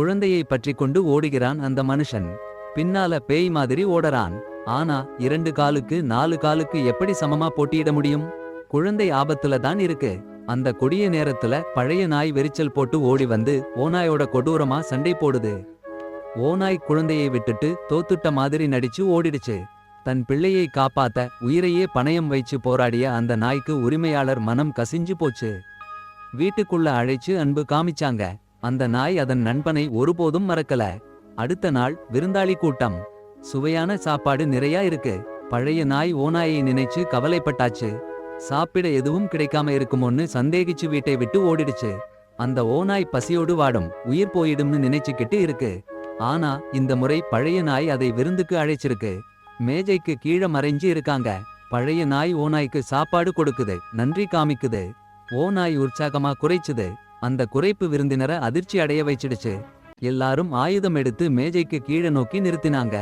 குழந்தையை பற்றி கொண்டு ஓடுகிறான் அந்த மனுஷன். பின்னால பேய் மாதிரி ஓடறான். ஆனா 2 காலுக்கு 4 காலுக்கு எப்படி சமமா போட்டியிட முடியும்? குழந்தை ஆபத்துல தான் இருக்கு. அந்த கொடிய நேரத்துல பழைய நாய் வெறிச்சல் போட்டு ஓடி வந்து ஓநாயோட கொடூரமா சண்டை போடுது. ஓநாய் குழந்தையை விட்டுட்டு தோத்துட்ட மாதிரி நடிச்சு ஓடிடுச்சு. தன் பிள்ளையை காப்பாத்த உயிரையே பணயம் வைச்சு போராடிய அந்த நாய்க்கு உரிமையாளர் மனம் கசிஞ்சு போச்சு. வீட்டுக்குள்ள அழைச்சு அன்பு காமிச்சாங்க. அந்த நாய் அதன் நண்பனை ஒருபோதும் மறக்கல. அடுத்த நாள் விருந்தாளி கூட்டம். சுவையான சாப்பாடு நிறையா இருக்கு. பழைய நாய் ஓநாயை நினைச்சு கவலைப்பட்டாச்சு. சாப்பிட எதுவும் கிடைக்காம இருக்குமோன்னு சந்தேகிச்சு வீட்டை விட்டு ஓடிடுச்சு. அந்த ஓநாய் பசியோடு வாடும், உயிர் போயிடும்னு நினைச்சுக்கிட்டு இருக்கு. ஆனா இந்த முறை பழைய நாய் அதை விருந்துக்கு அழைச்சிருக்கு. மேஜைக்கு கீழ மறைஞ்சு இருக்காங்க. பழைய நாய் ஓநாய்க்கு சாப்பாடு கொடுக்குது, நன்றி காமிக்குது. ஓநாய் உற்சாகமா குறைச்சுது. அந்த குறைப்பு விருந்தினரை அதிர்ச்சி அடைய வைச்சிடுச்சு. எல்லாரும் ஆயுதம் எடுத்து மேஜைக்கு கீழ நோக்கி நிறுத்தினாங்க.